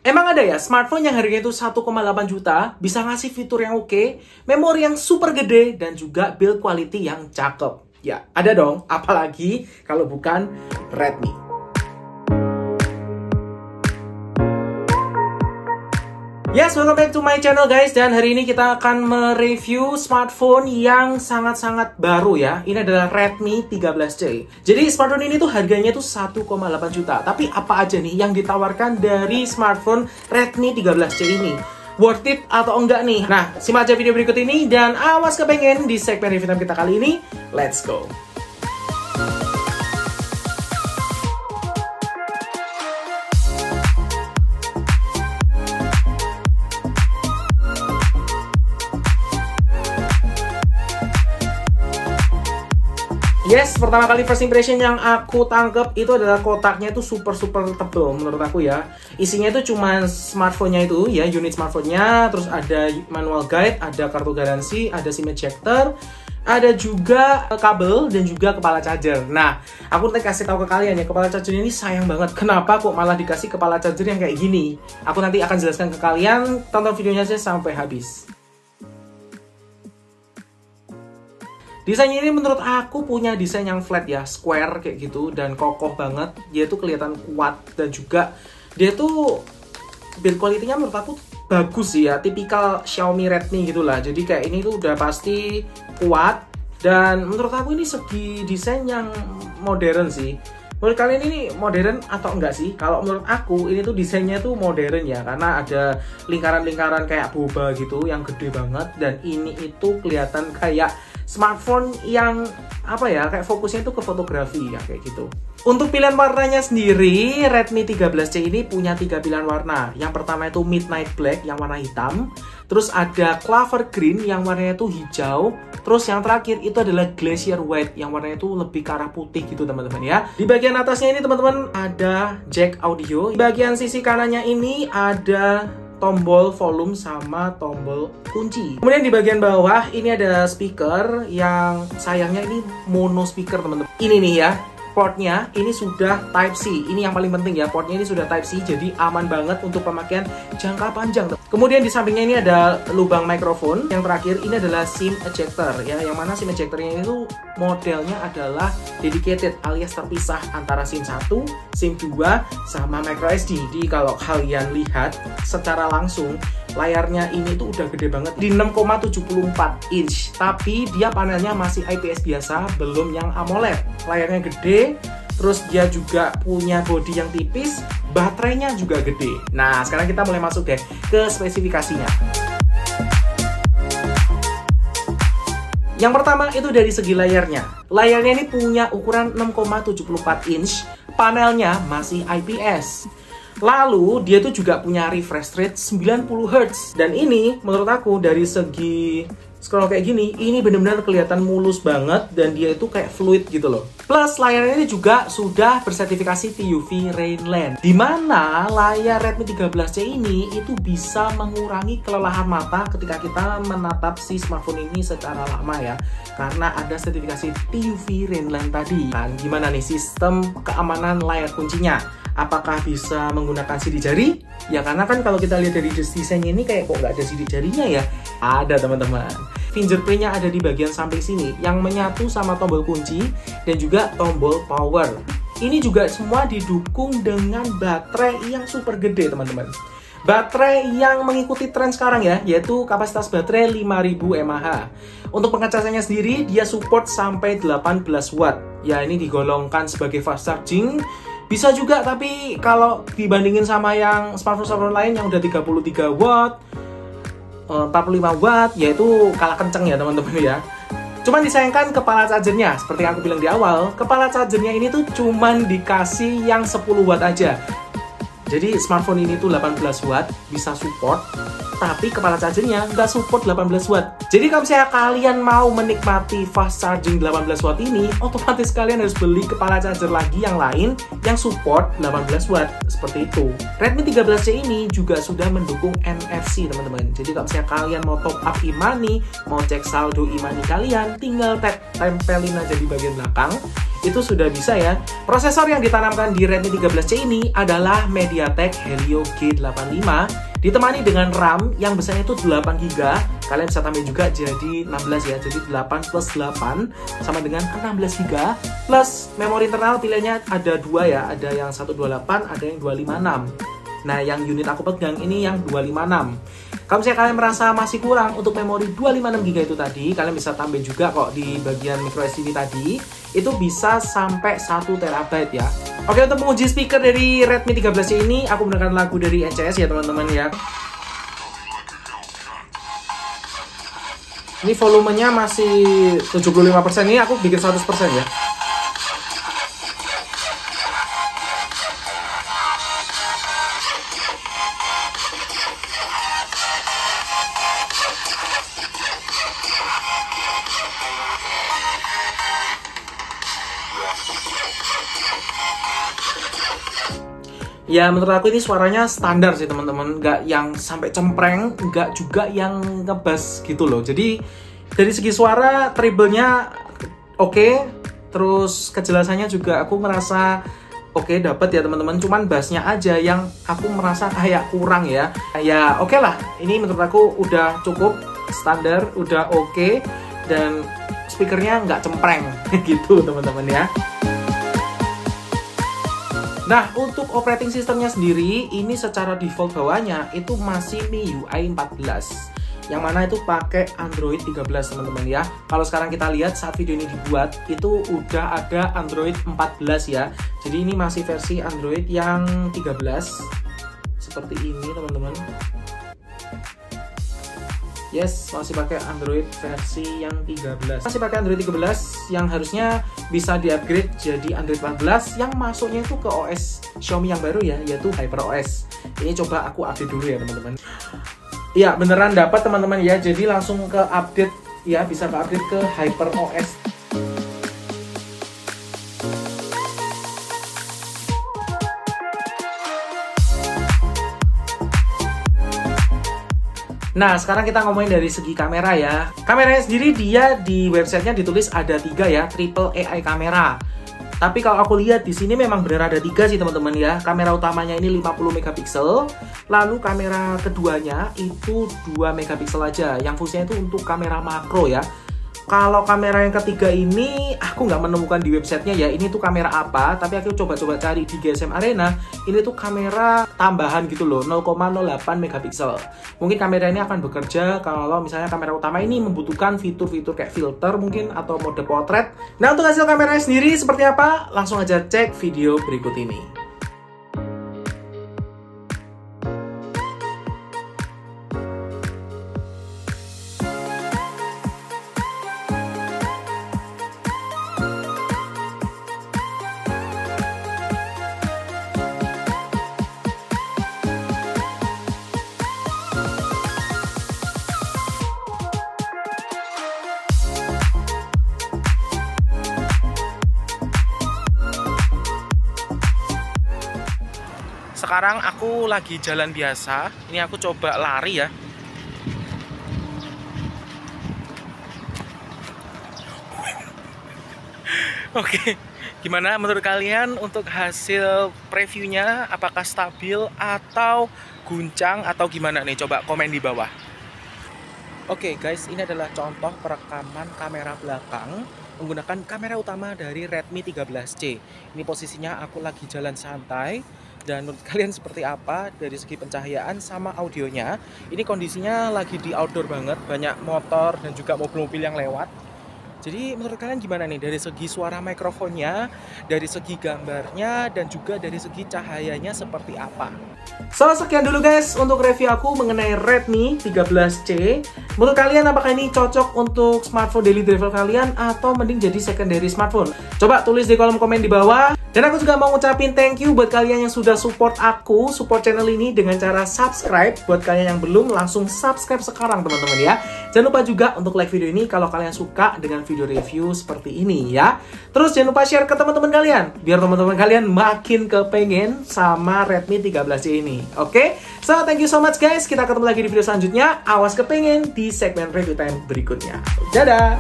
Emang ada ya smartphone yang harganya itu 1,8 juta, bisa ngasih fitur yang oke, memori yang super gede, dan juga build quality yang cakep? Ya, ada dong, apalagi kalau bukan Redmi. Yes, welcome back to my channel guys. Dan hari ini kita akan mereview smartphone yang sangat-sangat baru ya. Ini adalah Redmi 13C. Jadi smartphone ini tuh harganya tuh 1,8 juta. Tapi apa aja nih yang ditawarkan dari smartphone Redmi 13C ini? Worth it atau enggak nih? Nah, simak aja video berikut ini dan awas kepengen di segmen review kita kali ini. Let's go! Yes, pertama kali first impression yang aku tangkep itu adalah kotaknya itu super tebel menurut aku ya. Isinya itu cuma smartphone-nya itu ya, unit smartphone-nya, terus ada manual guide, ada kartu garansi, ada SIM ejector, ada juga kabel dan juga kepala charger. Nah, aku nanti kasih tahu ke kalian ya, kepala charger ini sayang banget. Kenapa kok malah dikasih kepala charger yang kayak gini? Aku nanti akan jelaskan ke kalian, tonton videonya aja sampai habis. Desainnya ini menurut aku punya desain yang flat ya, square kayak gitu, dan kokoh banget. Dia tuh kelihatan kuat, dan juga dia tuh build quality-nya menurut aku bagus sih ya, tipikal Xiaomi Redmi gitulah. Jadi kayak ini tuh udah pasti kuat, dan menurut aku ini segi desain yang modern sih. Menurut kalian ini modern atau enggak sih? Kalau menurut aku ini tuh desainnya tuh modern ya, karena ada lingkaran-lingkaran kayak boba gitu yang gede banget, dan ini itu kelihatan kayak smartphone yang apa ya, kayak fokusnya itu ke fotografi ya, kayak gitu. Untuk pilihan warnanya sendiri, Redmi 13C ini punya 3 pilihan warna. Yang pertama itu Midnight Black yang warna hitam, terus ada Clover Green yang warnanya itu hijau, terus yang terakhir itu adalah Glacier White yang warnanya itu lebih ke arah putih gitu teman-teman ya. Di bagian atasnya ini teman-teman ada jack audio. Di bagian sisi kanannya ini ada tombol volume sama tombol kunci. Kemudian di bagian bawah ini ada speaker yang sayangnya ini mono speaker teman-teman. Ini nih ya, portnya ini sudah Type-C. Ini yang paling penting ya, portnya ini sudah Type-C, jadi aman banget untuk pemakaian jangka panjang. Kemudian di sampingnya ini ada lubang mikrofon. Yang terakhir ini adalah SIM ejector ya, yang mana SIM ejectornya itu modelnya adalah dedicated alias terpisah antara SIM 1, SIM 2, sama microSD. Jadi kalau kalian lihat secara langsung, layarnya ini tuh udah gede banget di 6,74 inch, tapi dia panelnya masih IPS biasa, belum yang AMOLED. Layarnya gede, terus dia juga punya bodi yang tipis, baterainya juga gede. Nah, sekarang kita mulai masuk deh ke spesifikasinya. Yang pertama itu dari segi layarnya. Layarnya ini punya ukuran 6,74 inch, panelnya masih IPS. Lalu dia tuh juga punya refresh rate 90 Hz. Dan ini menurut aku dari segi scroll kayak gini, ini benar-benar kelihatan mulus banget, dan dia itu kayak fluid gitu loh. Plus layarnya ini juga sudah bersertifikasi TUV Rainland, dimana layar Redmi 13C ini itu bisa mengurangi kelelahan mata ketika kita menatap si smartphone ini secara lama ya, karena ada sertifikasi TUV Rainland tadi. Nah, gimana nih sistem keamanan layar kuncinya? Apakah bisa menggunakan sidik jari? Ya karena kan kalau kita lihat dari desainnya ini kayak kok nggak ada sidik jarinya ya. Ada teman-teman. Fingerprint-nya ada di bagian samping sini yang menyatu sama tombol kunci dan juga tombol power. Ini juga semua didukung dengan baterai yang super gede teman-teman. Baterai yang mengikuti tren sekarang ya, yaitu kapasitas baterai 5000 mAh. Untuk pengecasannya sendiri dia support sampai 18 watt. Ya ini digolongkan sebagai fast charging. Bisa juga, tapi kalau dibandingin sama yang smartphone lain yang udah 33 watt, 45 watt, yaitu kalah kenceng ya teman-teman ya. Cuman disayangkan kepala chargernya, seperti yang aku bilang di awal, kepala chargernya ini tuh cuman dikasih yang 10 watt aja. Jadi smartphone ini tuh 18 watt bisa support, tapi kepala chargernya nggak support 18 watt. Jadi kalau misalnya kalian mau menikmati fast charging 18 watt ini, otomatis kalian harus beli kepala charger lagi yang lain yang support 18 watt, seperti itu. Redmi 13C ini juga sudah mendukung NFC teman-teman. Jadi kalau misalnya kalian mau top up e-money, mau cek saldo e-money kalian, tinggal tempelin aja di bagian belakang. itu sudah bisa ya. Prosesor yang ditanamkan di Redmi 13C ini adalah MediaTek Helio G85 ditemani dengan RAM yang besarnya itu 8GB. Kalian bisa tambah juga jadi 16 ya. Jadi 8 plus 8 sama dengan 16GB. Plus memori internal pilihannya ada dua ya. Ada yang 128, ada yang 256. Nah, yang unit aku pegang ini yang 256. Kalau misalnya kalian merasa masih kurang untuk memori 256GB itu tadi, kalian bisa tambah juga kok di bagian microSD ini tadi. Itu bisa sampai 1TB ya. Oke, untuk menguji speaker dari Redmi 13C ini, aku menggunakan lagu dari NCS ya teman-teman ya. Ini volumenya masih 75%, ini aku bikin 100% ya. Ya menurut aku ini suaranya standar sih teman-teman, nggak yang sampai cempreng, nggak juga yang ngebas gitu loh. Jadi dari segi suara treble-nya oke, terus kejelasannya juga aku merasa oke dapet ya teman-teman. Cuman bassnya aja yang aku merasa kayak kurang ya. Ya oke lah, ini menurut aku udah cukup standar, udah oke, dan speakernya nggak cempreng gitu teman-teman ya. Nah, untuk operating systemnya sendiri, ini secara default bawahnya itu masih MIUI 14. Yang mana itu pakai Android 13 teman-teman ya. Kalau sekarang kita lihat saat video ini dibuat, itu udah ada Android 14 ya. Jadi ini masih versi Android yang 13. Seperti ini teman-teman. Yes, masih pakai Android versi yang 13. Masih pakai Android 13 yang harusnya bisa di-upgrade jadi Android 14 yang masuknya itu ke OS Xiaomi yang baru ya, yaitu HyperOS. Ini coba aku update dulu ya teman-teman. Iya, beneran dapat teman-teman ya. Jadi langsung ke update ya, bisa ke update ke HyperOS. Nah, sekarang kita ngomongin dari segi kamera ya. Kameranya sendiri dia di websitenya ditulis ada 3 ya, triple AI kamera. Tapi kalau aku lihat di sini memang benar ada 3 sih teman-teman ya. Kamera utamanya ini 50 megapiksel, lalu kamera keduanya itu 2 megapiksel aja, yang fungsinya itu untuk kamera makro ya. Kalau kamera yang ketiga ini aku nggak menemukan di websitenya ya, ini tuh kamera apa, tapi aku coba-coba cari di GSM Arena, ini tuh kamera tambahan gitu loh, 0,08 megapiksel. Mungkin kamera ini akan bekerja kalau misalnya kamera utama ini membutuhkan fitur-fitur kayak filter mungkin atau mode potret. Nah, untuk hasil kameranya sendiri seperti apa? Langsung aja cek video berikut ini. Sekarang aku lagi jalan biasa. Ini aku coba lari ya. Oke, gimana menurut kalian untuk hasil previewnya? Apakah stabil atau guncang atau gimana nih? Coba komen di bawah. Oke guys, ini adalah contoh perekaman kamera belakang menggunakan kamera utama dari Redmi 13C. Ini posisinya aku lagi jalan santai. Dan menurut kalian seperti apa dari segi pencahayaan sama audionya? Ini kondisinya lagi di outdoor banget, banyak motor dan juga mobil-mobil yang lewat. Jadi menurut kalian gimana nih dari segi suara mikrofonnya, dari segi gambarnya, dan juga dari segi cahayanya seperti apa? So, sekian dulu guys untuk review aku mengenai Redmi 13C. Menurut kalian apakah ini cocok untuk smartphone daily driver kalian atau mending jadi secondary smartphone? Coba tulis di kolom komen di bawah. Dan aku juga mau ngucapin thank you buat kalian yang sudah support aku, support channel ini dengan cara subscribe. Buat kalian yang belum, langsung subscribe sekarang teman-teman ya. Jangan lupa juga untuk like video ini kalau kalian suka dengan video review seperti ini ya. Terus jangan lupa share ke teman-teman kalian, biar teman-teman kalian makin kepengen sama Redmi 13C ini. Oke? So, thank you so much guys. Kita ketemu lagi di video selanjutnya. Awas kepengen di segmen review time berikutnya. Dadah!